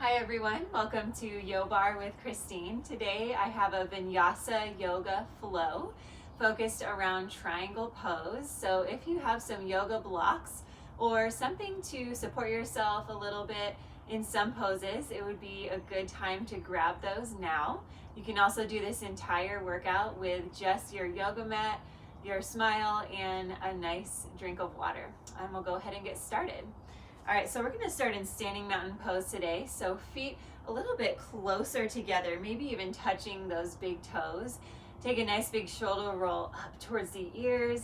Hi everyone, welcome to Yo Bar with Christine. Today I have a Vinyasa Yoga Flow focused around triangle pose. So if you have some yoga blocks or something to support yourself a little bit in some poses, it would be a good time to grab those now. You can also do this entire workout with just your yoga mat, your smile, and a nice drink of water. And we'll go ahead and get started. All right, so we're gonna start in standing mountain pose today. So feet a little bit closer together, maybe even touching those big toes. Take a nice big shoulder roll up towards the ears.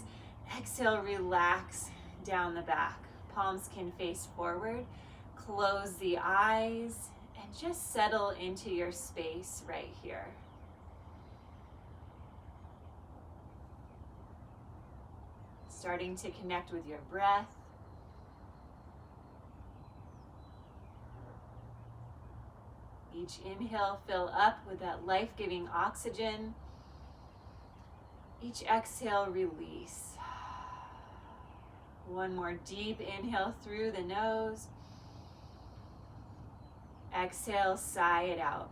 Exhale, relax down the back. Palms can face forward. Close the eyes and just settle into your space right here. Starting to connect with your breath. Each inhale, fill up with that life-giving oxygen. Each exhale, release. One more deep inhale through the nose. Exhale, sigh it out.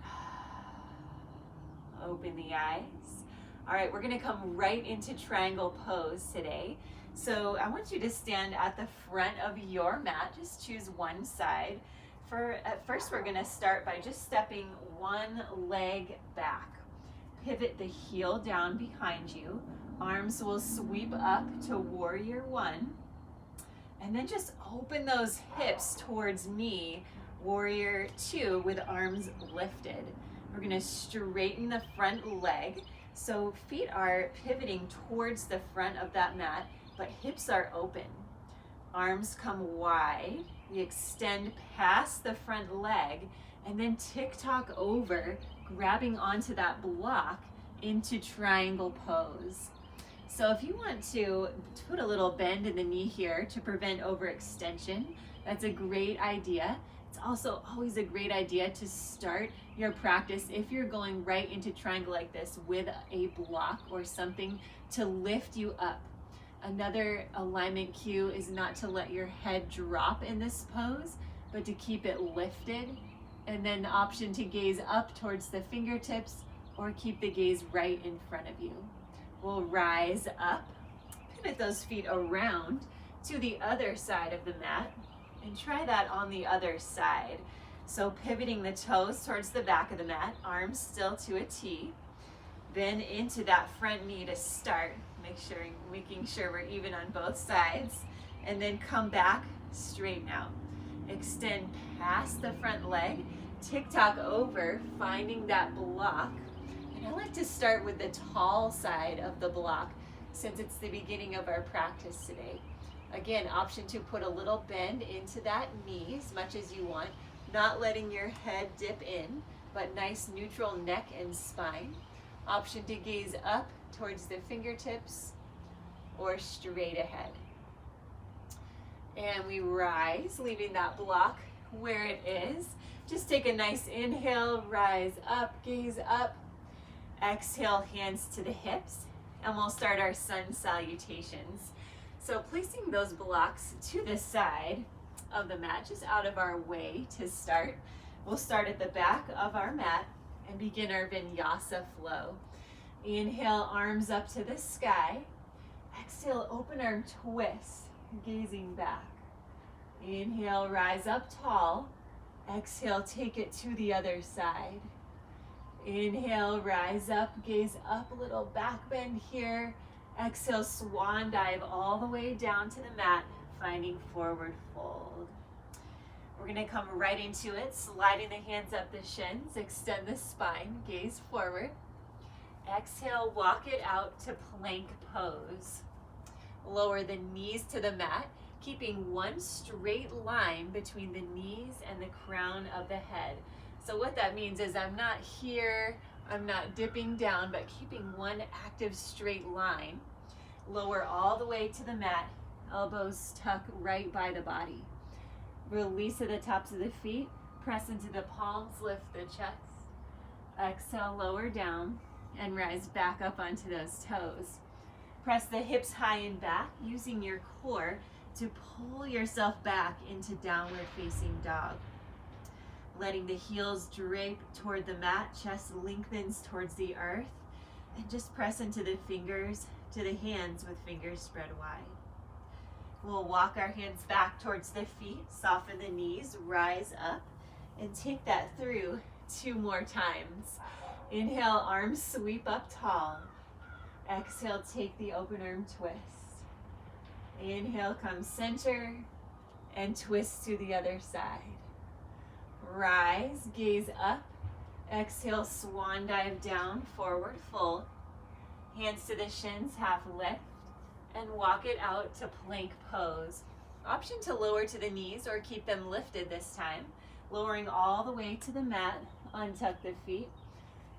Open the eyes. All right, we're gonna come right into triangle pose today. So I want you to stand at the front of your mat. Just choose one side. At first, we're gonna start by just stepping one leg back. Pivot the heel down behind you. Arms will sweep up to warrior one. And then just open those hips towards me, warrior two, with arms lifted. We're gonna straighten the front leg. So feet are pivoting towards the front of that mat, but hips are open. Arms come wide. We extend past the front leg and then tick-tock over, grabbing onto that block into triangle pose. So if you want to put a little bend in the knee here to prevent overextension, that's a great idea. It's also always a great idea to start your practice if you're going right into triangle like this with a block or something to lift you up. Another alignment cue is not to let your head drop in this pose, but to keep it lifted. And then the option to gaze up towards the fingertips or keep the gaze right in front of you. We'll rise up, pivot those feet around to the other side of the mat, and try that on the other side. So pivoting the toes towards the back of the mat, arms still to a T, then into that front knee to start. Making sure we're even on both sides, and then come back, straighten out. Extend past the front leg, tick-tock over, finding that block. And I like to start with the tall side of the block since it's the beginning of our practice today. Again, option to put a little bend into that knee as much as you want, not letting your head dip in, but nice neutral neck and spine. Option to gaze up towards the fingertips or straight ahead. And we rise, leaving that block where it is. Just take a nice inhale, rise up, gaze up. Exhale, hands to the hips, and we'll start our sun salutations. So placing those blocks to the side of the mat, just out of our way to start. We'll start at the back of our mat and begin our Vinyasa Flow. Inhale, arms up to the sky. Exhale, open arm twist, gazing back. Inhale, rise up tall. Exhale, take it to the other side. Inhale, rise up, gaze up, a little back bend here. Exhale, swan dive all the way down to the mat, finding forward fold. We're gonna come right into it, sliding the hands up the shins, extend the spine, gaze forward. Exhale, walk it out to plank pose. Lower the knees to the mat, keeping one straight line between the knees and the crown of the head. So what that means is I'm not here, I'm not dipping down, but keeping one active straight line. Lower all the way to the mat, elbows tuck right by the body. Release at the tops of the feet, press into the palms, lift the chest. Exhale, lower down, and rise back up onto those toes. Press the hips high and back, using your core to pull yourself back into downward facing dog. letting the heels drape toward the mat, chest lengthens towards the earth, and just press into the fingers, to the hands with fingers spread wide. We'll walk our hands back towards the feet, soften the knees, rise up, and take that through 2 more times. Inhale, arms sweep up tall. Exhale, take the open arm twist. Inhale, come center, and twist to the other side. Rise, gaze up. Exhale, swan dive down, forward fold. Hands to the shins, half lift, and walk it out to plank pose. Option to lower to the knees or keep them lifted this time. Lowering all the way to the mat, untuck the feet.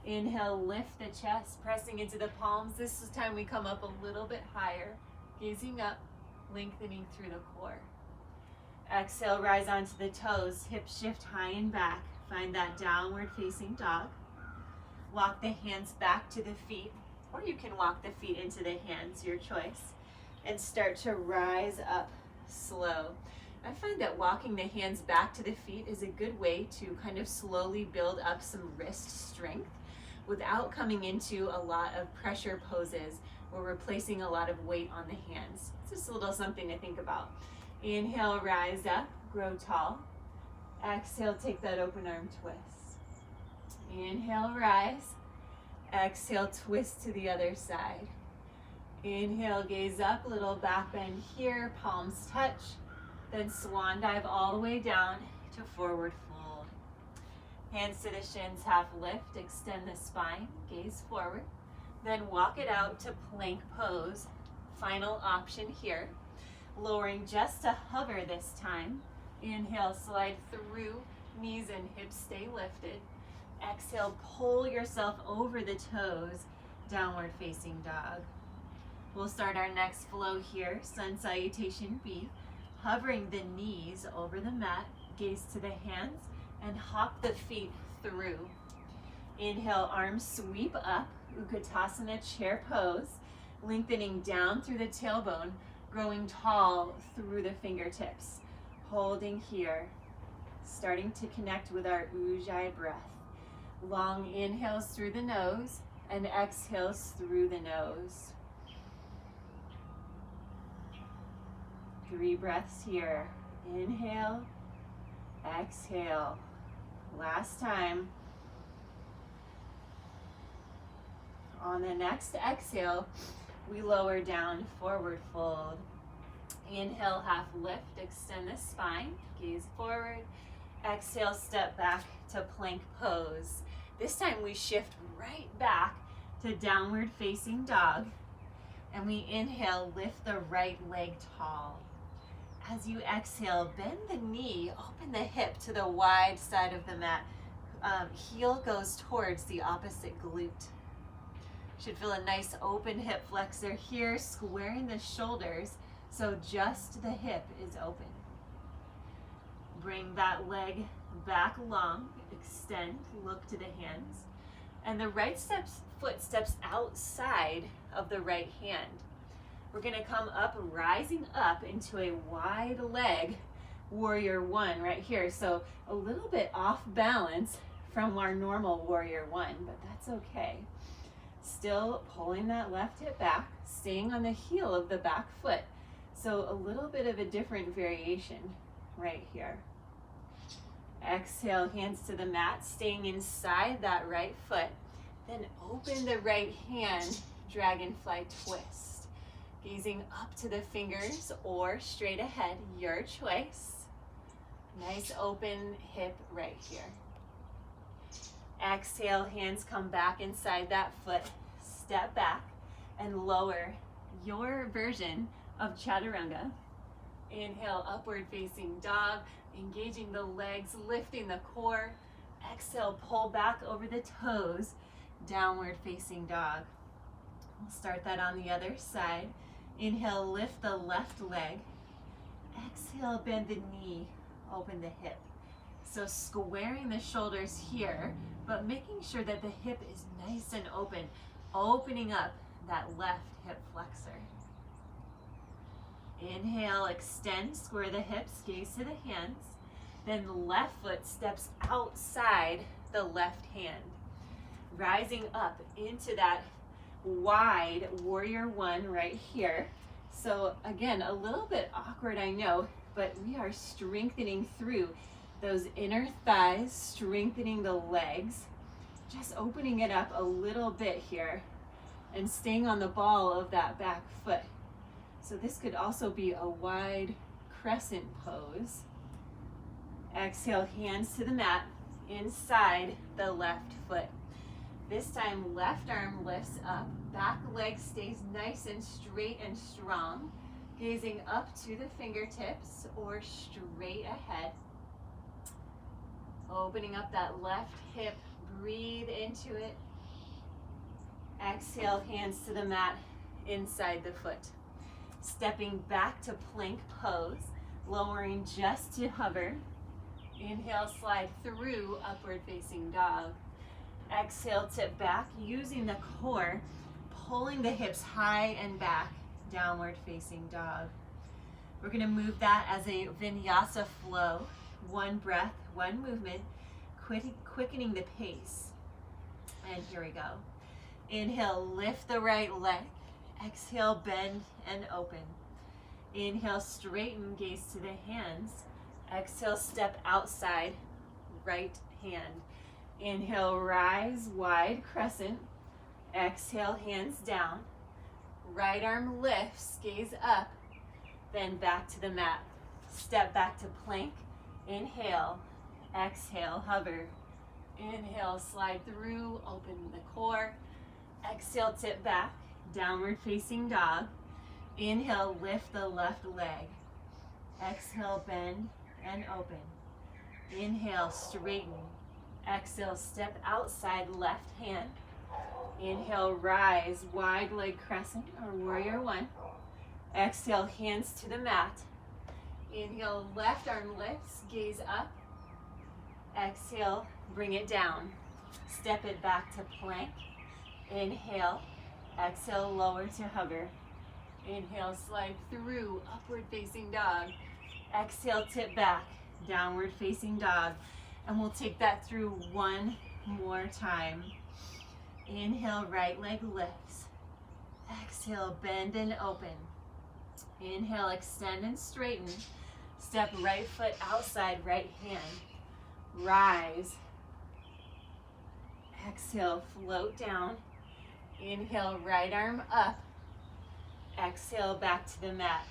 Inhale, lift the chest, pressing into the palms. This is time we come up a little bit higher, gazing up, lengthening through the core. Exhale, rise onto the toes, hips shift high and back. Find that downward facing dog. Walk the hands back to the feet, or you can walk the feet into the hands, your choice. And start to rise up slow. I find that walking the hands back to the feet is a good way to kind of slowly build up some wrist strength without coming into a lot of pressure poses where we're placing a lot of weight on the hands. It's just a little something to think about. Inhale, rise up, grow tall. Exhale, take that open arm twist. Inhale, rise. Exhale, twist to the other side. Inhale, gaze up, little back bend here, palms touch. Then swan dive all the way down to forward fold. Hands to the shins, half lift, extend the spine, gaze forward. Then walk it out to plank pose. Final option here. Lowering just to hover this time. Inhale, slide through, knees and hips stay lifted. Exhale, pull yourself over the toes, downward facing dog. We'll start our next flow here, sun salutation B. Hovering the knees over the mat, gaze to the hands, and hop the feet through. Inhale, arms sweep up, Utkatasana chair pose, lengthening down through the tailbone, growing tall through the fingertips. Holding here, starting to connect with our Ujjayi breath. Long inhales through the nose and exhales through the nose. 3 breaths here. Inhale, exhale. Last time. On the next exhale, we lower down, forward fold. Inhale, half lift, extend the spine, gaze forward. Exhale, step back to plank pose. This time we shift right back to downward facing dog. And we inhale, lift the right leg tall. As you exhale, bend the knee, open the hip to the wide side of the mat. Heel goes towards the opposite glute. Should feel a nice open hip flexor here, squaring the shoulders so just the hip is open. Bring that leg back long, extend, look to the hands. And the right foot steps outside of the right hand. We're gonna come up, rising up into a wide leg, warrior one right here. So a little bit off balance from our normal warrior one, but that's okay. Still pulling that left hip back, staying on the heel of the back foot. So a little bit of a different variation right here. Exhale, hands to the mat, staying inside that right foot. Then open the right hand, dragonfly twist. Gazing up to the fingers or straight ahead, your choice. Nice open hip right here. Exhale, hands come back inside that foot. Step back and lower your version of chaturanga. Inhale, upward facing dog, engaging the legs, lifting the core. Exhale, pull back over the toes, downward facing dog. We'll start that on the other side. Inhale, lift the left leg. Exhale, bend the knee, open the hip. So squaring the shoulders here, but making sure that the hip is nice and open, opening up that left hip flexor. Inhale, extend, square the hips, gaze to the hands. Then the left foot steps outside the left hand, rising up into that wide warrior one right here. So again, a little bit awkward, I know, but we are strengthening through those inner thighs, strengthening the legs, just opening it up a little bit here and staying on the ball of that back foot. So this could also be a wide crescent pose. Exhale, hands to the mat, inside the left foot. This time, left arm lifts up, back leg stays nice and straight and strong, gazing up to the fingertips or straight ahead. Opening up that left hip, breathe into it. Exhale, hands to the mat, inside the foot. Stepping back to plank pose, lowering just to hover. Inhale, slide through upward facing dog. Exhale, tip back, using the core, pulling the hips high and back, downward facing dog. We're gonna move that as a Vinyasa flow. One breath, one movement, quickening the pace. And here we go. Inhale, lift the right leg. Exhale, bend and open. Inhale, straighten, gaze to the hands. Exhale, step outside, right hand. Inhale, rise, wide crescent. Exhale, hands down. Right arm lifts, gaze up, then back to the mat. Step back to plank. Inhale, exhale, hover. Inhale, slide through, open the core. Exhale, tip back, downward facing dog. Inhale, lift the left leg. Exhale, bend and open. Inhale, straighten. Exhale, step outside left hand. Inhale, rise, wide leg crescent or warrior one. Exhale, hands to the mat. Inhale, left arm lifts, gaze up. Exhale, bring it down. Step it back to plank. Inhale, exhale, lower to hover. Inhale, slide through, upward facing dog. Exhale, tip back, downward facing dog. And we'll take that through one more time. Inhale, right leg lifts. Exhale, bend and open. Inhale, extend and straighten. Step right foot outside, right hand. Rise. Exhale, float down. Inhale, right arm up. Exhale, back to the mat.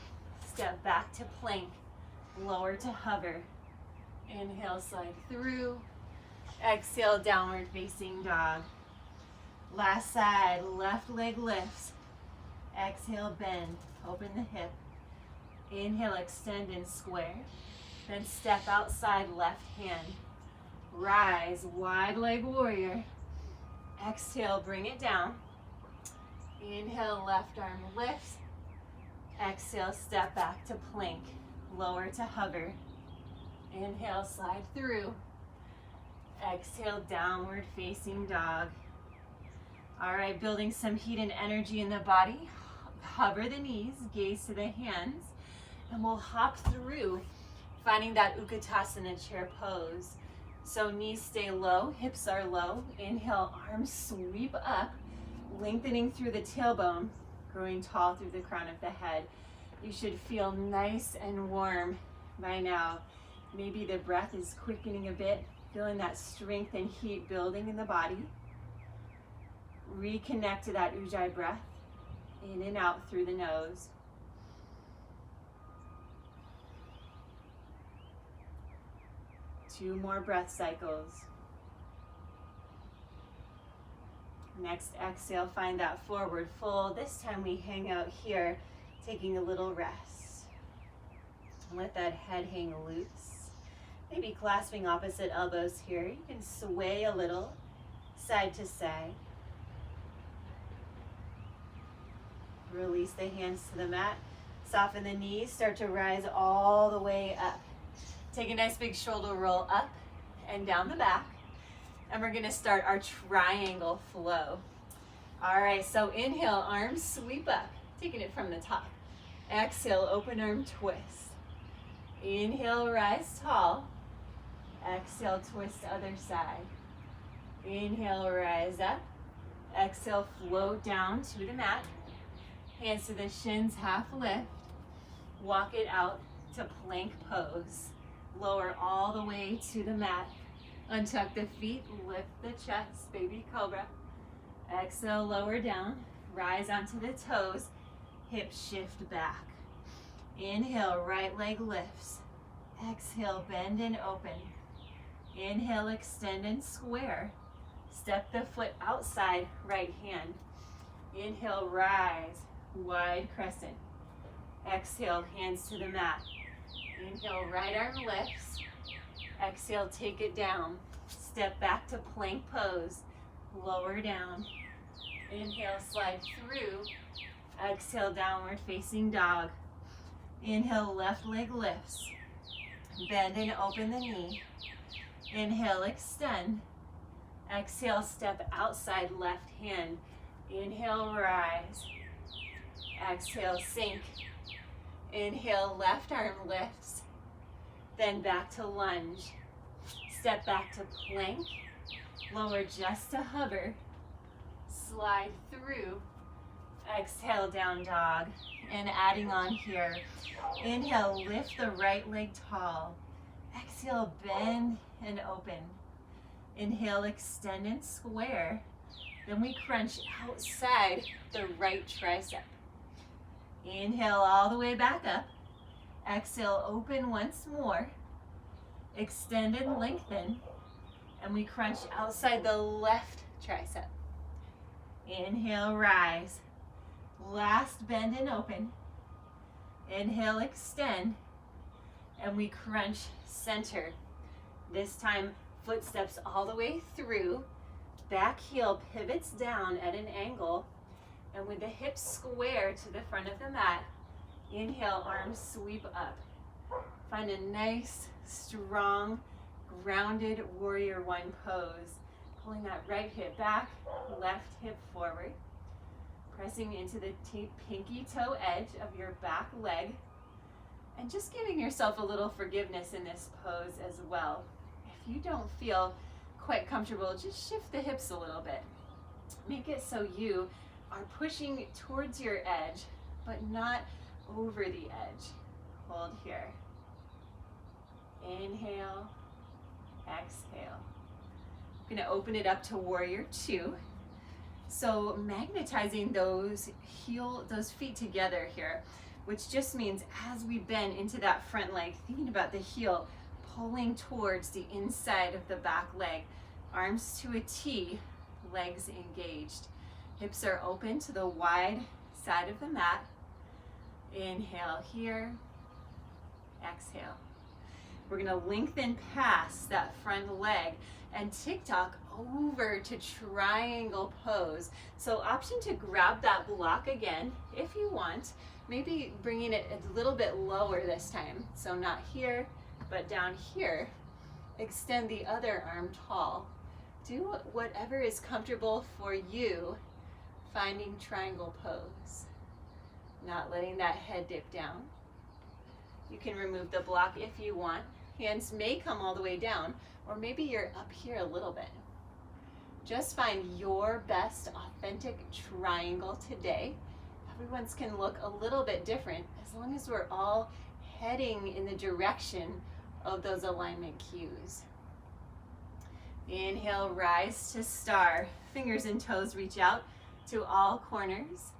Step back to plank. Lower to hover. Inhale, slide through. Exhale, downward facing dog. Last side, left leg lifts. Exhale, bend, open the hip. Inhale, extend and square. Then step outside left hand. Rise, wide leg warrior. Exhale, bring it down. Inhale, left arm lifts. Exhale, step back to plank. Lower to hover. Inhale, slide through. Exhale, downward facing dog. All right, building some heat and energy in the body. Hover the knees, gaze to the hands, and we'll hop through, finding that Utkatasana chair pose. So knees stay low, hips are low. Inhale, arms sweep up, lengthening through the tailbone, growing tall through the crown of the head. You should feel nice and warm by now. Maybe the breath is quickening a bit, feeling that strength and heat building in the body. Reconnect to that Ujjayi breath, in and out through the nose. Two more breath cycles. Next exhale, find that forward fold. This time we hang out here, taking a little rest. Let that head hang loose. Maybe clasping opposite elbows here. You can sway a little, side to side. Release the hands to the mat. Soften the knees, start to rise all the way up. Take a nice big shoulder roll up and down the back. And we're gonna start our triangle flow. All right, so inhale, arms sweep up, taking it from the top. Exhale, open arm twist. Inhale, rise tall. Exhale, twist other side. Inhale, rise up. Exhale, float down to the mat. Hands to the shins, half lift. Walk it out to plank pose. Lower all the way to the mat. Untuck the feet, lift the chest, baby cobra. Exhale, lower down. Rise onto the toes. Hips shift back. Inhale, right leg lifts. Exhale, bend and open. Inhale, extend and square. Step the foot outside, right hand. Inhale, rise, wide crescent. Exhale, hands to the mat. Inhale, right arm lifts. Exhale, take it down. Step back to plank pose. Lower down. Inhale, slide through. Exhale, downward facing dog. Inhale, left leg lifts. Bend and open the knee. Inhale, extend. Exhale, step outside left hand. Inhale, rise. Exhale, sink. Inhale, left arm lifts. Then back to lunge. Step back to plank. Lower just to hover. Slide through. Exhale, down dog. And adding on here. Inhale, lift the right leg tall. Exhale, bend and open. Inhale, extend and square. Then we crunch outside the right tricep. Inhale all the way back up. Exhale, open once more. Extend and lengthen. And we crunch outside the left tricep. Inhale, rise. Last bend and open. Inhale, extend. And we crunch center. This time, footsteps all the way through. Back heel pivots down at an angle. And with the hips square to the front of the mat, inhale, arms sweep up. Find a nice, strong, grounded warrior one pose. Pulling that right hip back, left hip forward. Pressing into the pinky toe edge of your back leg. And just giving yourself a little forgiveness in this pose as well. If you don't feel quite comfortable, just shift the hips a little bit. Make it so you are pushing towards your edge, but not over the edge. Hold here. Inhale, exhale. I'm gonna open it up to warrior two. So magnetizing those feet together here, which just means as we bend into that front leg, thinking about the heel pulling towards the inside of the back leg, arms to a T, legs engaged. Hips are open to the wide side of the mat. Inhale here, exhale. We're gonna lengthen past that front leg and tick-tock over to triangle pose. So option to grab that block again if you want, maybe bringing it a little bit lower this time. So not here, but down here. Extend the other arm tall. Do whatever is comfortable for you, finding triangle pose. Not letting that head dip down. You can remove the block if you want. Hands may come all the way down, or maybe you're up here a little bit. Just find your best authentic triangle today. Everyone's can look a little bit different as long as we're all heading in the direction of those alignment cues. Inhale, rise to star. Fingers and toes reach out to all corners.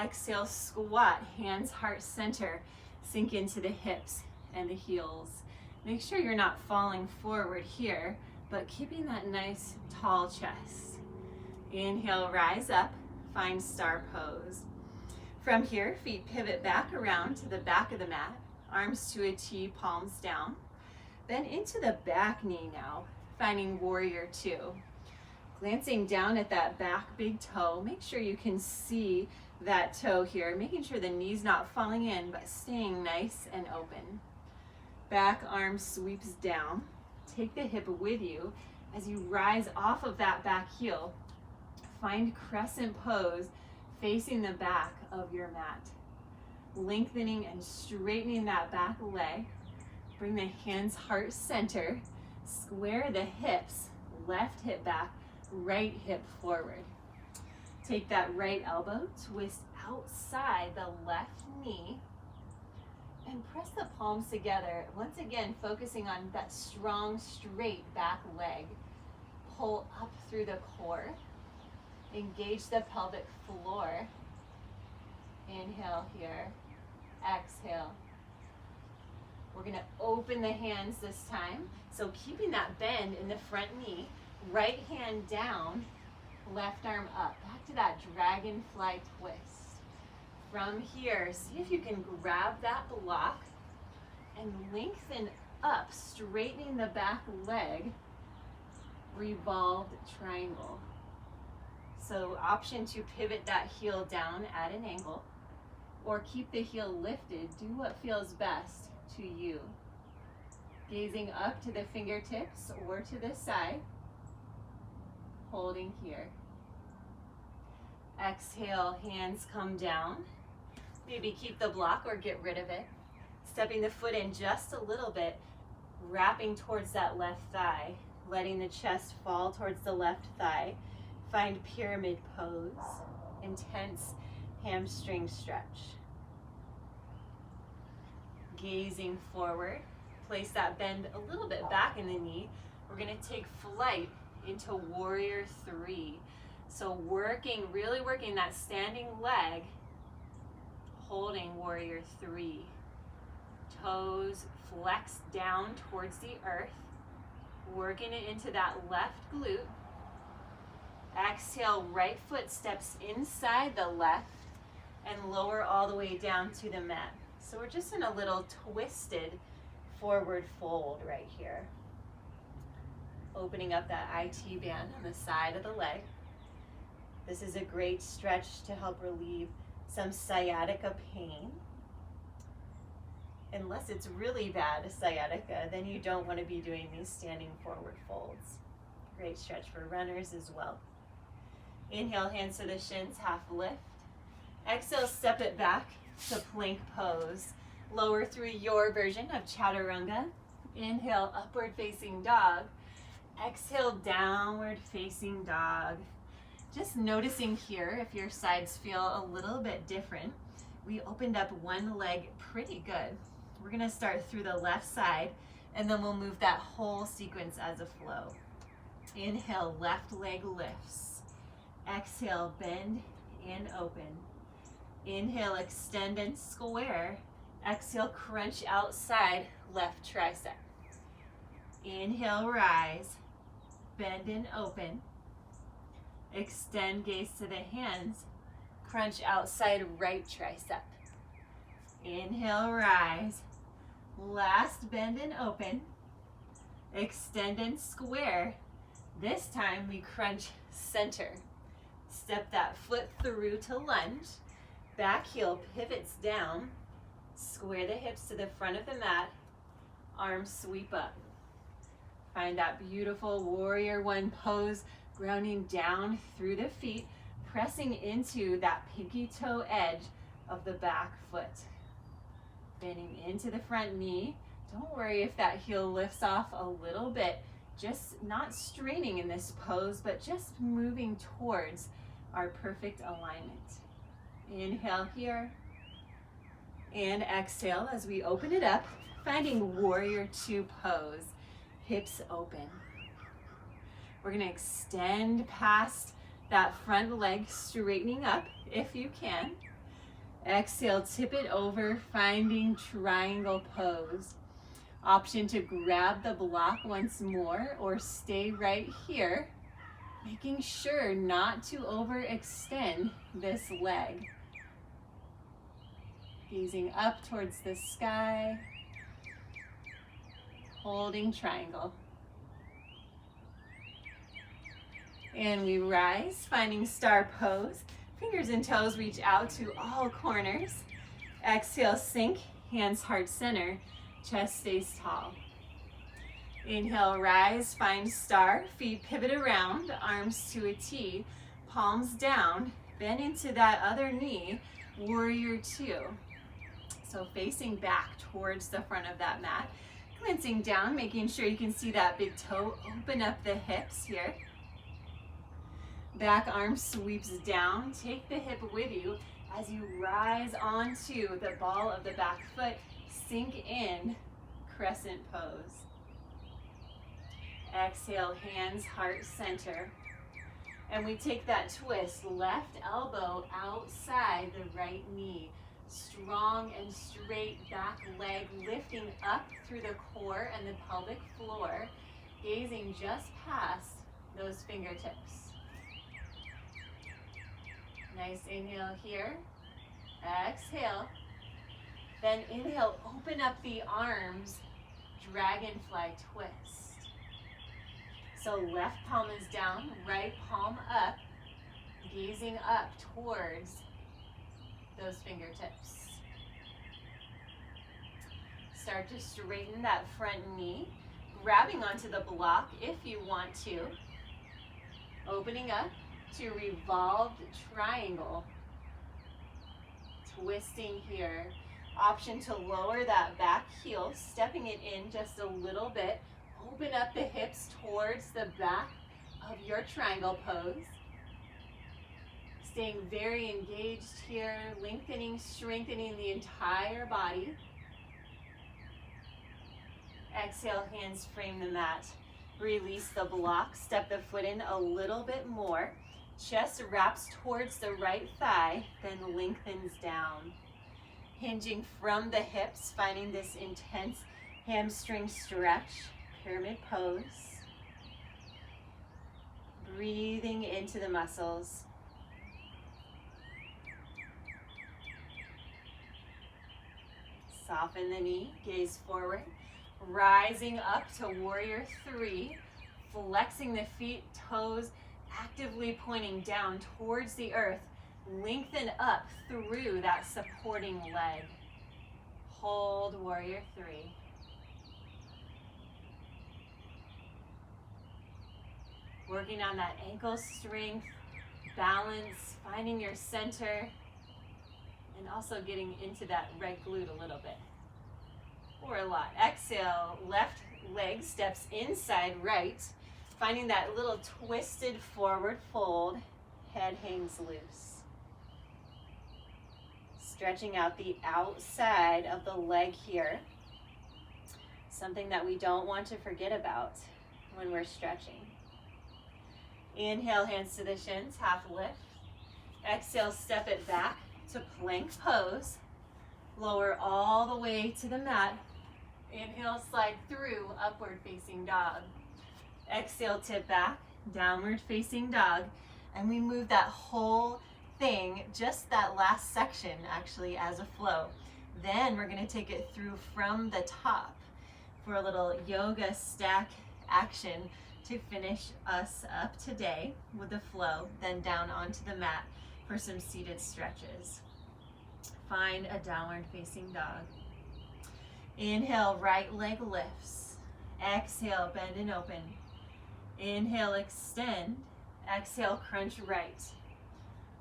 Exhale, squat, hands heart center. Sink into the hips and the heels. Make sure you're not falling forward here, but keeping that nice tall chest. Inhale, rise up, find star pose. From here, feet pivot back around to the back of the mat, arms to a T, palms down. Then into the back knee now, finding warrior two. Glancing down at that back big toe, make sure you can see that toe here, making sure the knee's not falling in, but staying nice and open. Back arm sweeps down. Take the hip with you as you rise off of that back heel. Find crescent pose facing the back of your mat. Lengthening and straightening that back leg. Bring the hands heart center. Square the hips, left hip back, right hip forward. Take that right elbow, twist outside the left knee, and press the palms together. Once again, focusing on that strong, straight back leg. Pull up through the core. Engage the pelvic floor. Inhale here. Exhale. We're going to open the hands this time. So keeping that bend in the front knee, right hand down, left arm up. Back to that dragonfly twist. From here, see if you can grab that block and lengthen up, straightening the back leg, revolved triangle. So option to pivot that heel down at an angle, or keep the heel lifted. Do what feels best to you. Gazing up to the fingertips or to the side, holding here. Exhale, hands come down. Maybe keep the block or get rid of it. Stepping the foot in just a little bit, wrapping towards that left thigh, letting the chest fall towards the left thigh. Find pyramid pose, intense hamstring stretch. Gazing forward, place that bend a little bit back in the knee. We're going to take flight into warrior three. So really working that standing leg, holding warrior three. Toes flex down towards the earth, working it into that left glute. Exhale, right foot steps inside the left and lower all the way down to the mat. So we're just in a little twisted forward fold right here. Opening up that IT band on the side of the leg. This is a great stretch to help relieve some sciatica pain. Unless it's really bad sciatica, then you don't want to be doing these standing forward folds. Great stretch for runners as well. Inhale, hands to the shins, half lift. Exhale, step it back to plank pose. Lower through your version of chaturanga. Inhale, upward facing dog. Exhale, downward facing dog. Just noticing here if your sides feel a little bit different. We opened up one leg pretty good. We're going to start through the left side, and then we'll move that whole sequence as a flow. Inhale, left leg lifts. Exhale, bend and open. Inhale, extend and square. Exhale, crunch outside, left tricep. Inhale, rise. Bend and open. Extend, gaze to the hands. Crunch outside, right tricep. Inhale, rise. Last bend and open. Extend and square. This time we crunch center. Step that foot through to lunge. Back heel pivots down. Square the hips to the front of the mat. Arms sweep up. Find that beautiful warrior one pose, grounding down through the feet, pressing into that pinky toe edge of the back foot. Bending into the front knee. Don't worry if that heel lifts off a little bit. Just not straining in this pose, but just moving towards our perfect alignment. Inhale here. And exhale as we open it up, finding warrior two pose. Hips open. We're going to extend past that front leg, straightening up if you can. Exhale, tip it over, finding triangle pose. Option to grab the block once more or stay right here, making sure not to overextend this leg. Gazing up towards the sky, holding triangle. And we rise, finding star pose. Fingers and toes reach out to all corners. Exhale, sink, hands heart center, chest stays tall. Inhale, rise, find star, feet pivot around, arms to a T, palms down, bend into that other knee, warrior two. So facing back towards the front of that mat. Glancing down, making sure you can see that big toe. Open up the hips here. Back arm sweeps down. Take the hip with you as you rise onto the ball of the back foot. Sink in, crescent pose. Exhale, hands, heart center. And we take that twist, left elbow outside the right knee. Strong and straight back leg lifting up through the core and the pelvic floor, gazing just past those fingertips. Nice inhale here. Exhale. Then inhale, open up the arms, dragonfly twist. So left palm is down, right palm up, gazing up towards those fingertips. Start to straighten that front knee, grabbing onto the block if you want to. Opening up to revolved triangle. Twisting here. Option to lower that back heel, stepping it in just a little bit. Open up the hips towards the back of your triangle pose. Staying very engaged here, lengthening, strengthening the entire body. Exhale, hands frame the mat. Release the block, step the foot in a little bit more. Chest wraps towards the right thigh, then lengthens down. Hinging from the hips, finding this intense hamstring stretch. Pyramid pose. Breathing into the muscles. Soften the knee, gaze forward. Rising up to warrior three. Flexing the feet, toes actively pointing down towards the earth. Lengthen up through that supporting leg. Hold warrior three. Working on that ankle strength, balance, finding your center, and also getting into that right glute a little bit, or a lot. Exhale, left leg steps inside right, finding that little twisted forward fold, head hangs loose. Stretching out the outside of the leg here, something that we don't want to forget about when we're stretching. Inhale, hands to the shins, half lift. Exhale, step it back to plank pose. Lower all the way to the mat. Inhale, slide through, upward facing dog. Exhale, tip back, downward facing dog. And we move that whole thing, just that last section actually, as a flow. Then we're gonna take it through from the top for a little yoga stack action to finish us up today with the flow, then down onto the mat for some seated stretches. Find a downward facing dog. Inhale, right leg lifts. Exhale, bend and open. Inhale, extend. Exhale, crunch right.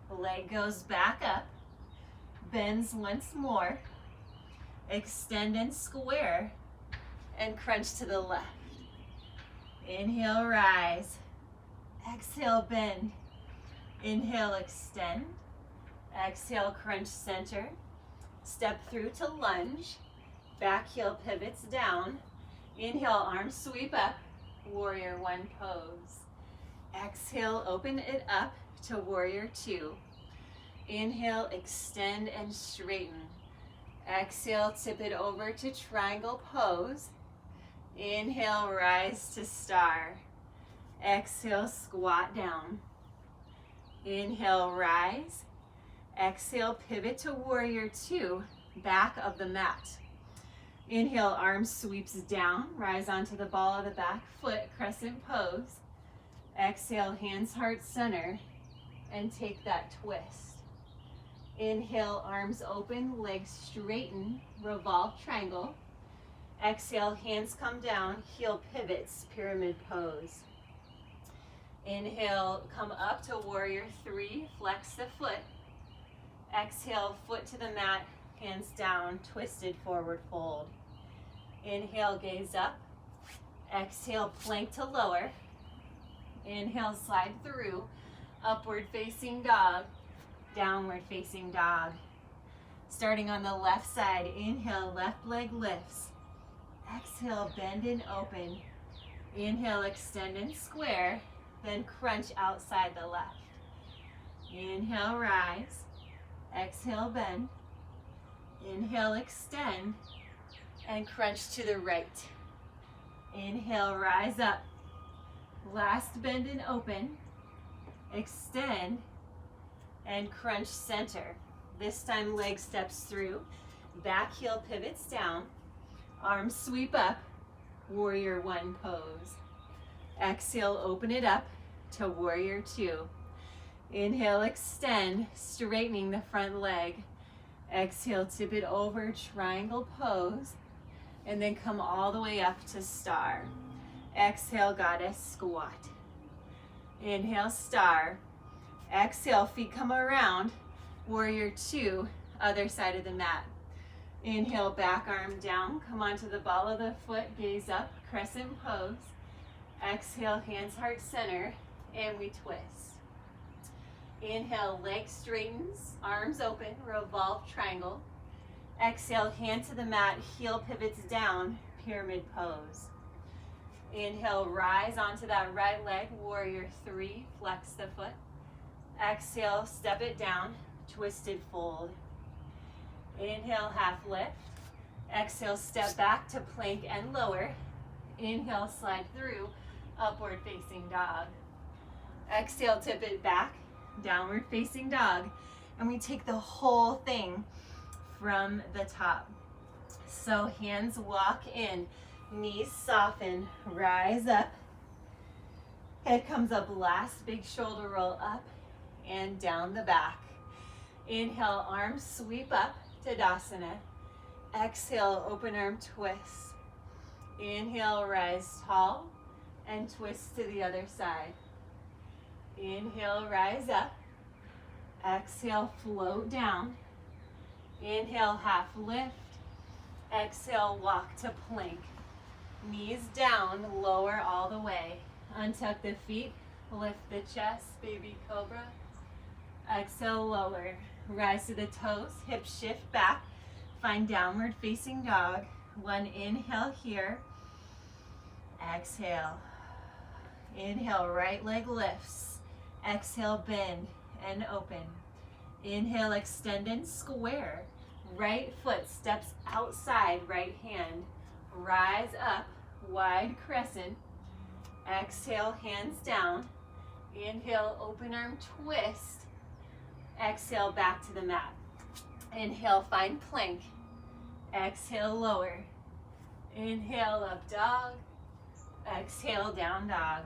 The leg goes back up, bends once more. Extend and square, and crunch to the left. Inhale, rise. Exhale, bend. Inhale, extend. Exhale, crunch center. Step through to lunge. Back heel pivots down. Inhale, arms sweep up. Warrior one pose. Exhale, open it up to warrior two. Inhale, extend and straighten. Exhale, tip it over to triangle pose. Inhale, rise to star. Exhale, squat down. Inhale, rise. Exhale, pivot to warrior two, back of the mat. Inhale, arms sweeps down, rise onto the ball of the back foot, crescent pose. Exhale, hands heart center, and take that twist. Inhale, arms open, legs straighten, revolve triangle. Exhale, hands come down, heel pivots, pyramid pose. Inhale, come up to warrior three, flex the foot. Exhale, foot to the mat, hands down, twisted forward fold. Inhale, gaze up. Exhale, plank to lower. Inhale, slide through. Upward facing dog. Downward facing dog. Starting on the left side, inhale, left leg lifts. Exhale, bend and open. Inhale, extend and square. Then crunch outside the left. Inhale, rise. Exhale, bend. Inhale, extend. And crunch to the right. Inhale, rise up. Last bend and open. Extend. And crunch center. This time leg steps through. Back heel pivots down. Arms sweep up. Warrior one pose. Exhale, open it up to warrior two. Inhale, extend, straightening the front leg. Exhale, tip it over, triangle pose. And then come all the way up to star. Exhale, goddess squat. Inhale, star. Exhale, feet come around. Warrior two, other side of the mat. Inhale, back arm down. Come onto the ball of the foot, gaze up, crescent pose. Exhale, hands heart center, and we twist. Inhale, leg straightens, arms open, revolve triangle. Exhale, hand to the mat, heel pivots down, pyramid pose. Inhale, rise onto that right leg, warrior three, flex the foot. Exhale, step it down, twisted fold. Inhale, half lift. Exhale, step back to plank and lower. Inhale, slide through, upward facing dog. Exhale, tip it back, downward facing dog. And we take the whole thing from the top. So hands walk in, knees soften, rise up. Head comes up, last big shoulder roll up and down the back. Inhale, arms sweep up, Tadasana. Exhale, open arm twist. Inhale, rise tall and twist to the other side. Inhale, rise up. Exhale, float down. Inhale, half lift. Exhale, walk to plank. Knees down, lower all the way. Untuck the feet, lift the chest, baby cobra. Exhale, lower. Rise to the toes, hips shift back. Find downward facing dog. One inhale here. Exhale. Inhale, right leg lifts. Exhale, bend and open. Inhale, extend and square. Right foot steps outside, right hand. Rise up, wide crescent. Exhale, hands down. Inhale, open arm twist. Exhale, back to the mat. Inhale, find plank. Exhale, lower. Inhale, up dog. Exhale, down dog.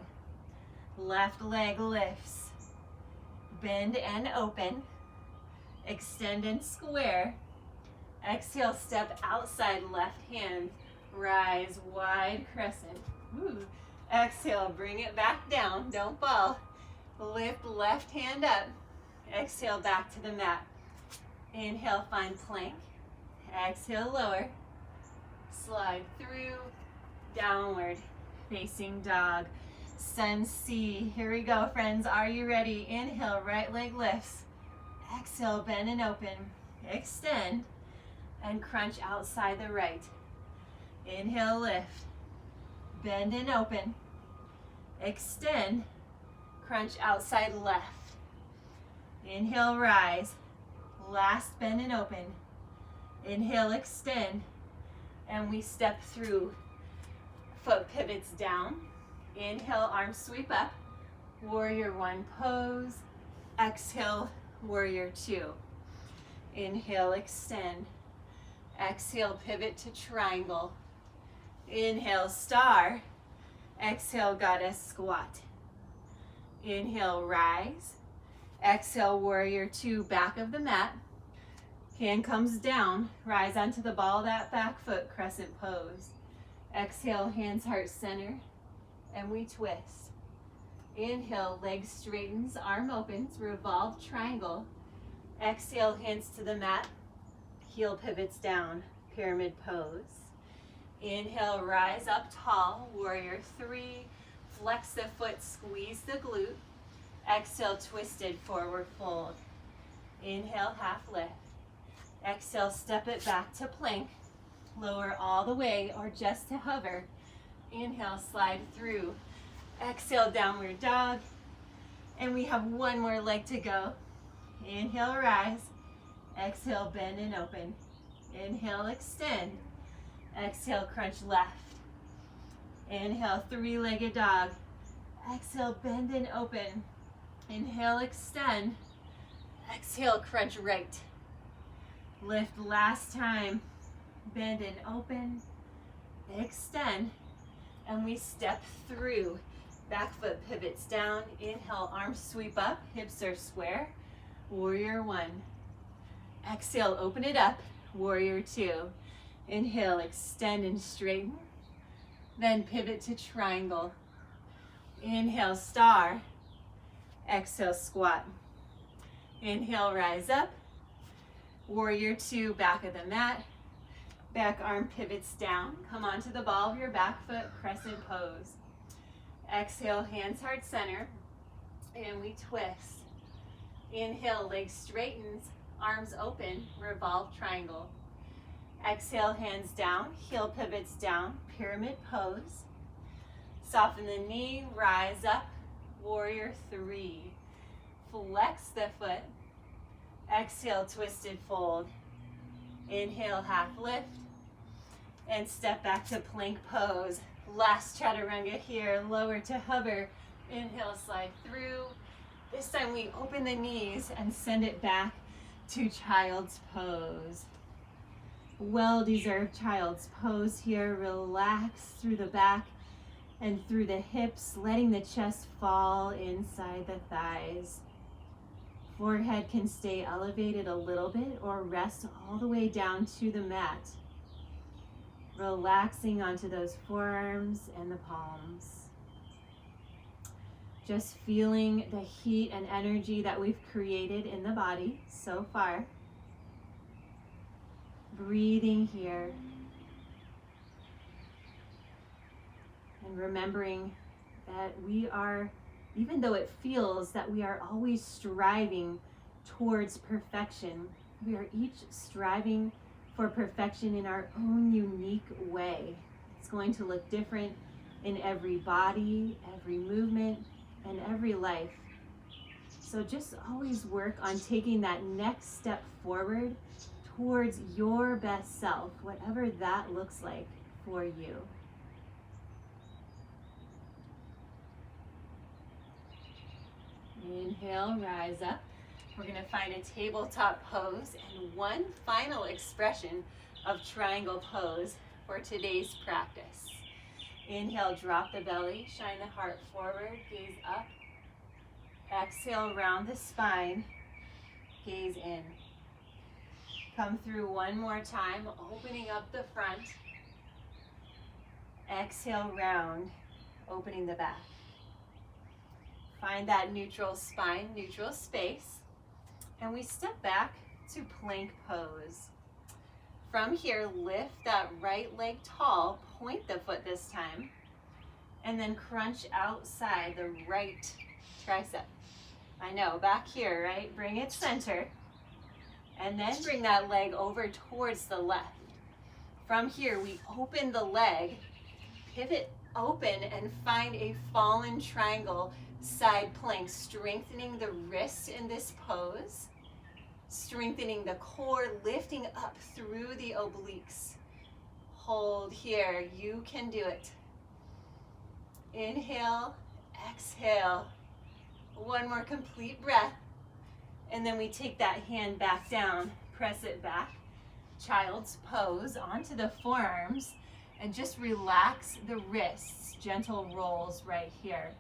Left leg lifts. Bend and open. Extend and square. Exhale, step outside, left hand. Rise, wide crescent. Woo. Exhale, bring it back down, don't fall. Lift left hand up. Exhale, back to the mat. Inhale, find plank. Exhale, lower. Slide through, downward facing dog. Sun C. Here we go, friends. Are you ready? Inhale, right leg lifts. Exhale, bend and open. Extend and crunch outside the right. Inhale, lift. Bend and open. Extend, crunch outside left. Inhale, rise. Last bend and open. Inhale, extend. And we step through. Foot pivots down. Inhale, arms sweep up. Warrior one pose. Exhale, warrior two. Inhale, extend. Exhale, pivot to triangle. Inhale, star. Exhale, goddess squat. Inhale, rise. Exhale, warrior two, back of the mat. Hand comes down, rise onto the ball of that back foot, crescent pose. Exhale, hands heart center, and we twist. Inhale, leg straightens, arm opens, revolve triangle. Exhale, hands to the mat, heel pivots down, pyramid pose. Inhale, rise up tall, warrior three. Flex the foot, squeeze the glute. Exhale, twisted forward fold. Inhale, half lift. Exhale, step it back to plank. Lower all the way or just to hover. Inhale, slide through. Exhale, downward dog. And we have one more leg to go. Inhale, rise. Exhale, bend and open. Inhale, extend. Exhale, crunch left. Inhale, three-legged dog. Exhale, bend and open. Inhale, extend. Exhale, crunch right. Lift last time. Bend and open. Extend. And we step through. Back foot pivots down. Inhale, arms sweep up. Hips are square. Warrior one. Exhale, open it up. Warrior two. Inhale, extend and straighten. Then pivot to triangle. Inhale, star. Exhale, squat. Inhale, rise up. Warrior two, back of the mat. Back arm pivots down. Come onto the ball of your back foot, crescent pose. Exhale, hands heart center. And we twist. Inhale, legs straightens, arms open, revolve triangle. Exhale, hands down, heel pivots down, pyramid pose. Soften the knee, rise up, warrior three. Flex the foot. Exhale, twisted fold. Inhale, half lift. And step back to plank pose. Last chaturanga here, lower to hover. Inhale, slide through. This time we open the knees and send it back to child's pose. Well-deserved child's pose here. Relax through the back and through the hips, letting the chest fall inside the thighs. Forehead can stay elevated a little bit or rest all the way down to the mat. Relaxing onto those forearms and the palms. Just feeling the heat and energy that we've created in the body so far. Breathing here. And remembering that we are, even though it feels that we are always striving towards perfection, we are each striving for perfection in our own unique way. It's going to look different in every body, every movement, and every life. So just always work on taking that next step forward towards your best self, whatever that looks like for you. Inhale, rise up. We're going to find a tabletop pose and one final expression of triangle pose for today's practice. Inhale, drop the belly, shine the heart forward, gaze up. Exhale, round the spine, gaze in. Come through one more time, opening up the front. Exhale, round, opening the back. Find that neutral spine, neutral space. And we step back to plank pose. From here, lift that right leg tall, point the foot this time, and then crunch outside the right tricep. I know, back here, right? Bring it center, and then bring that leg over towards the left. From here, we open the leg, pivot open, and find a fallen triangle side plank, strengthening the wrist in this pose. Strengthening the core, lifting up through the obliques. Hold here, you can do it. Inhale, exhale. One more complete breath. And then we take that hand back down, press it back. Child's pose onto the forearms and just relax the wrists, gentle rolls right here.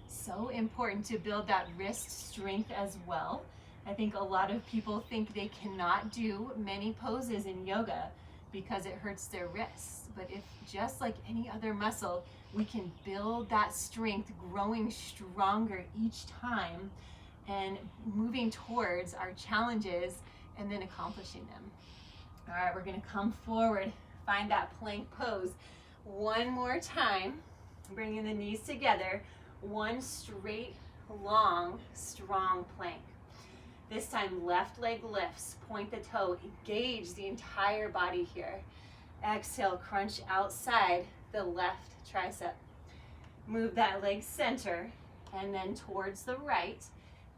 So important to build that wrist strength as well. I think a lot of people think they cannot do many poses in yoga because it hurts their wrists. But if just like any other muscle, we can build that strength, growing stronger each time and moving towards our challenges and then accomplishing them. All right, we're gonna come forward, Find that plank pose. One more time, bringing the knees together. One straight, long, strong plank. This time, left leg lifts, point the toe, engage the entire body here. Exhale, crunch outside the left tricep. Move that leg center and then towards the right.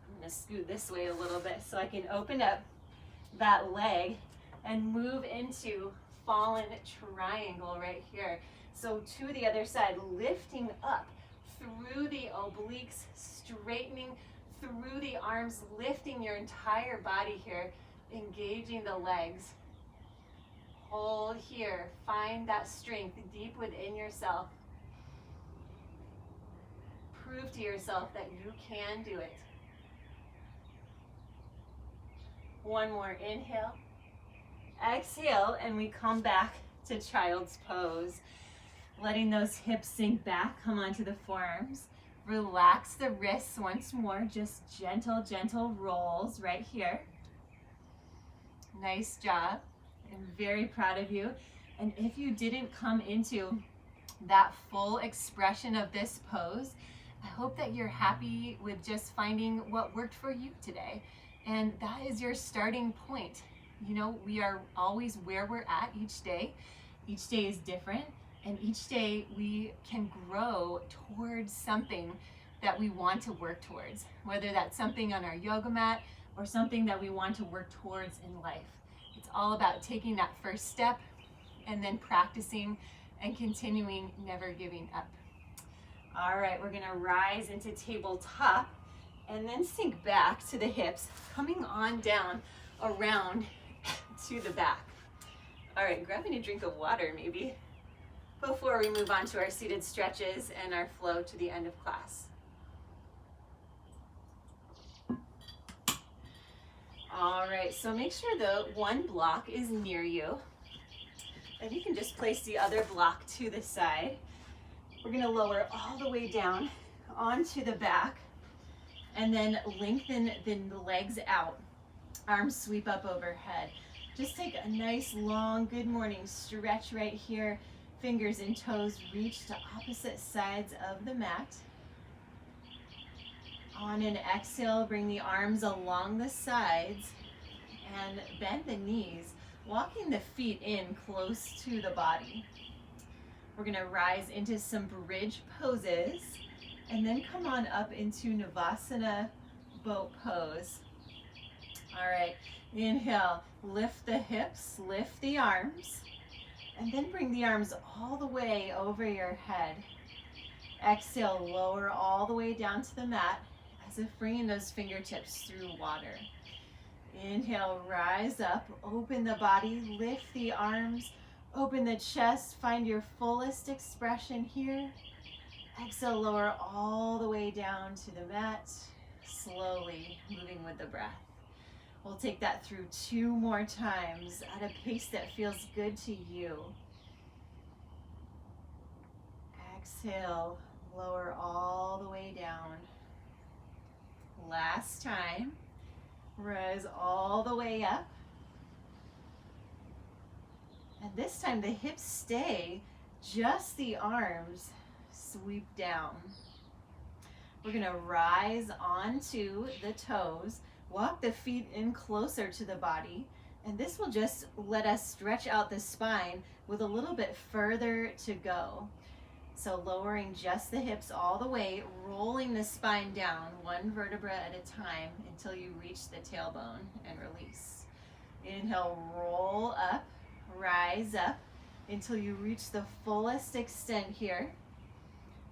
I'm gonna scoot this way a little bit so I can open up that leg and move into fallen triangle right here. So to the other side, lifting up through the obliques, straightening through the arms, lifting your entire body here, engaging the legs. Hold here, find that strength deep within yourself. Prove to yourself that you can do it. One more inhale. Exhale, and we come back to child's pose. Letting those hips sink back, come onto the forearms. Relax the wrists once more, just gentle, gentle rolls right here. Nice job. I'm very proud of you. And if you didn't come into that full expression of this pose, I hope that you're happy with just finding what worked for you today. And that is your starting point. You know, we are always where we're at each day. Each day is different. And each day we can grow towards something that we want to work towards, whether that's something on our yoga mat or something that we want to work towards in life. It's all about taking that first step and then practicing and continuing, never giving up. All right, we're gonna rise into tabletop and then sink back to the hips, coming on down around to the back. All right, grabbing a drink of water maybe, before we move on to our seated stretches and our flow to the end of class. All right, so make sure the one block is near you. And you can just place the other block to the side. We're gonna lower all the way down onto the back and then lengthen the legs out. Arms sweep up overhead. Just take a nice long good morning stretch right here. Fingers and toes reach to opposite sides of the mat. On an exhale, bring the arms along the sides and bend the knees, walking the feet in close to the body. We're gonna rise into some bridge poses and then come on up into Navasana boat pose. All right, inhale, lift the hips, lift the arms. And then bring the arms all the way over your head. Exhale, lower all the way down to the mat as if bringing those fingertips through water. Inhale, rise up, open the body, lift the arms, open the chest, find your fullest expression here. Exhale, lower all the way down to the mat, slowly moving with the breath. We'll take that through 2 more times at a pace that feels good to you. Exhale, lower all the way down. Last time, rise all the way up. And this time the hips stay, just the arms sweep down. We're gonna rise onto the toes. Walk the feet in closer to the body, and this will just let us stretch out the spine with a little bit further to go. So lowering just the hips all the way, rolling the spine down 1 vertebra at a time until you reach the tailbone and release. Inhale, roll up, rise up until you reach the fullest extent here.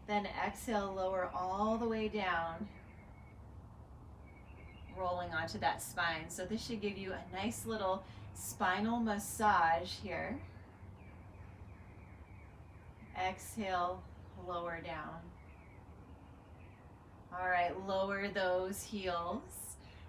Then exhale, lower all the way down, rolling onto that spine. So this should give you a nice little spinal massage here. Exhale, lower down. All right, lower those heels.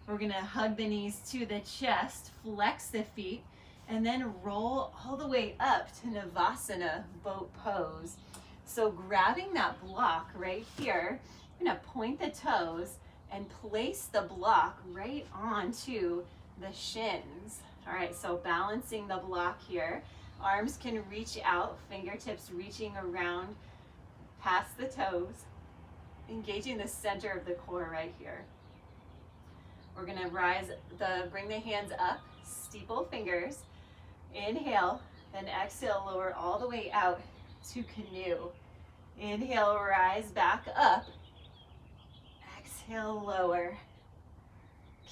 We're gonna hug the knees to the chest, flex the feet, and then roll all the way up to Navasana boat pose. So grabbing that block right here, I'm gonna point the toes and place the block right onto the shins. All right, so balancing the block here. Arms can reach out, fingertips reaching around past the toes, engaging the center of the core right here. We're gonna bring the hands up, steeple fingers, inhale, then exhale, lower all the way out to canoe. Inhale, rise back up, exhale, lower.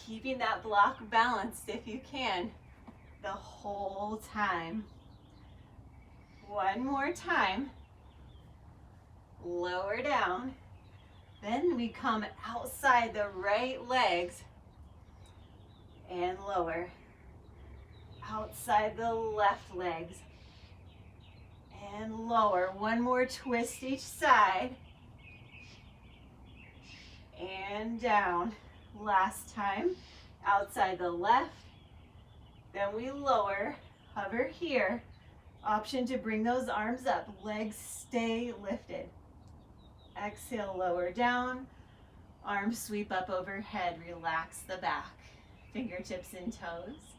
Keeping that block balanced if you can the whole time. One more time. Lower down. Then we come outside the right legs and lower. Outside the left legs and lower. One more twist each side. And down. Last time. Outside the left. Then we lower. Hover here. Option to bring those arms up. Legs stay lifted. Exhale, lower down. Arms sweep up overhead. Relax the back. Fingertips and toes.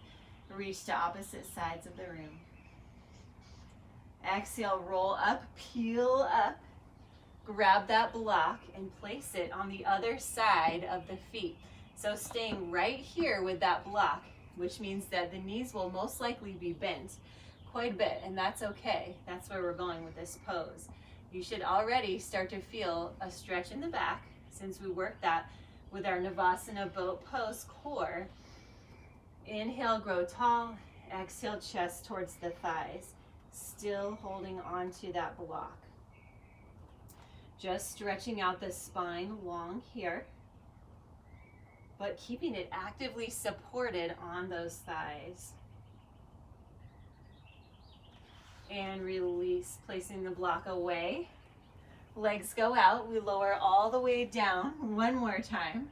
Reach to opposite sides of the room. Exhale, roll up, peel up. Grab that block and place it on the other side of the feet. So staying right here with that block, which means that the knees will most likely be bent quite a bit, and that's okay. That's where we're going with this pose. You should already start to feel a stretch in the back since we worked that with our Navasana boat pose core. Inhale, grow tall. Exhale, chest towards the thighs. Still holding on to that block. Just stretching out the spine long here, but keeping it actively supported on those thighs. And release, placing the block away. Legs go out, we lower all the way down. One more time.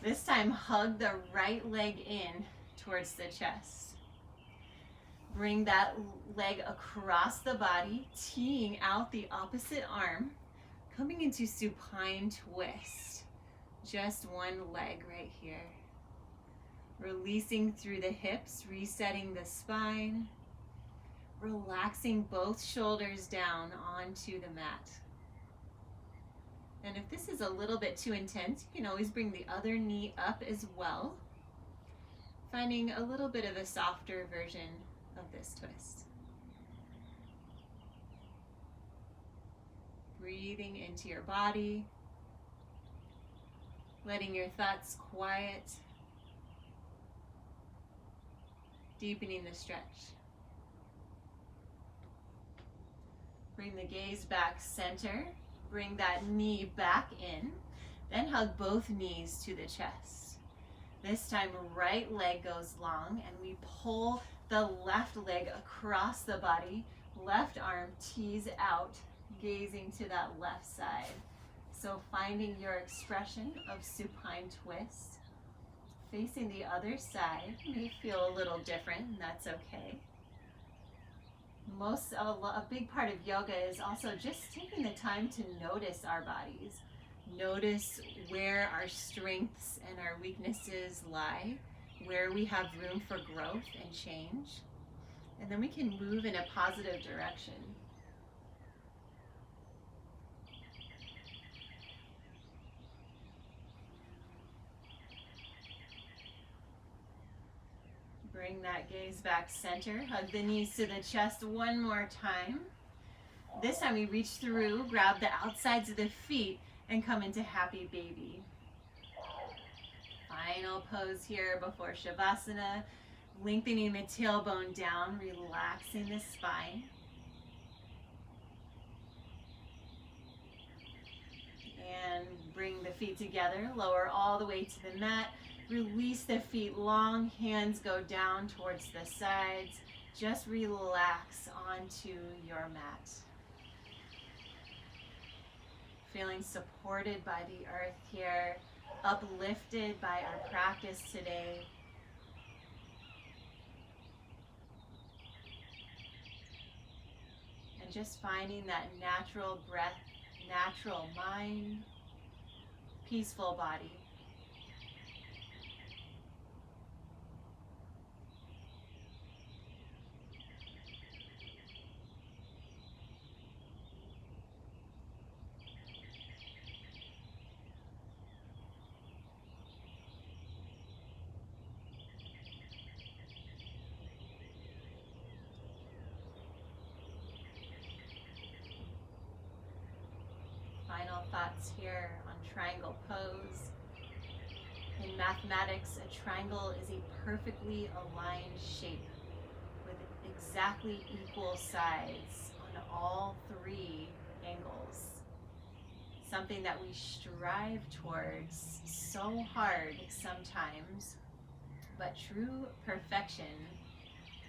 This time, hug the right leg in towards the chest. Bring that leg across the body, teeing out the opposite arm, coming into supine twist. Just one leg right here. Releasing through the hips, resetting the spine. Relaxing both shoulders down onto the mat. And if this is a little bit too intense, you can always bring the other knee up as well. Finding a little bit of a softer version of this twist. Breathing into your body. Letting your thoughts quiet. Deepening the stretch. Bring the gaze back center. Bring that knee back in. Then hug both knees to the chest. This time, right leg goes long and we pull the left leg across the body. Left arm tees out, gazing to that left side. So finding your expression of supine twist. Facing the other side may feel a little different, and that's okay. A big part of yoga is also just taking the time to notice our bodies. Notice where our strengths and our weaknesses lie, where we have room for growth and change. And then we can move in a positive direction. Bring that gaze back center. Hug the knees to the chest one more time. This time we reach through, grab the outsides of the feet, and come into happy baby. Final pose here before Shavasana. Lengthening the tailbone down, relaxing the spine. And bring the feet together, lower all the way to the mat. Release the feet long, hands go down towards the sides. Just relax onto your mat. Feeling supported by the earth here, uplifted by our practice today. And just finding that natural breath, natural mind, peaceful body. thoughts here on triangle pose. In mathematics, a triangle is a perfectly aligned shape with exactly equal sides on all three angles. Something that we strive towards so hard sometimes, but true perfection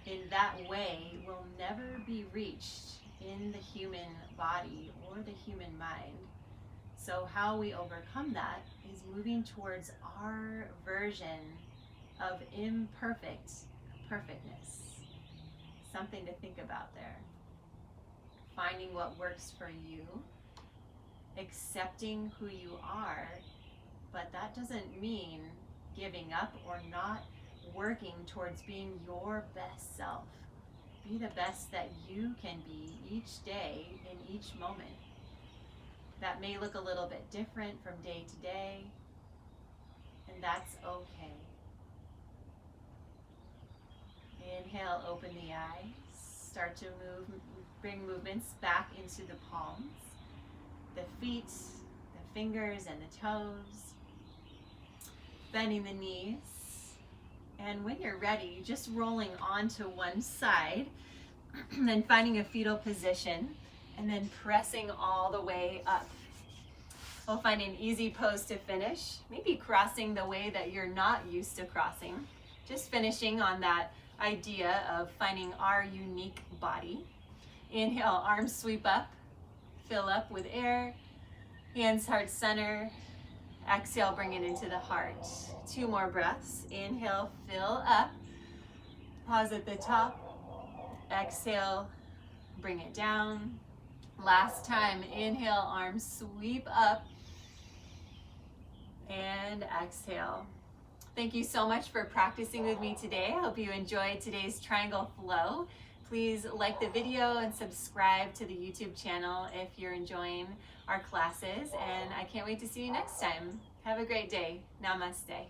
in that way will never be reached in the human body or the human mind. So how we overcome that is moving towards our version of imperfect perfectness. Something to think about there. Finding what works for you, accepting who you are, but that doesn't mean giving up or not working towards being your best self. Be the best that you can be each day in each moment. That may look a little bit different from day to day, and that's okay. Inhale, open the eyes. Start to bring movements back into the palms, the feet, the fingers, and the toes. Bending the knees. And when you're ready, just rolling onto one side, and then finding a fetal position, and then pressing all the way up. We'll find an easy pose to finish, maybe crossing the way that you're not used to crossing. Just finishing on that idea of finding our unique body. Inhale, arms sweep up, fill up with air, hands heart center. Exhale, bring it into the heart. 2 more breaths. Inhale, fill up. Pause at the top. Exhale, bring it down. Last time, inhale, arms sweep up. And exhale. Thank you so much for practicing with me today. I hope you enjoyed today's triangle flow. Please like the video and subscribe to the YouTube channel if you're enjoying our classes. And I can't wait to see you next time. Have a great day. Namaste.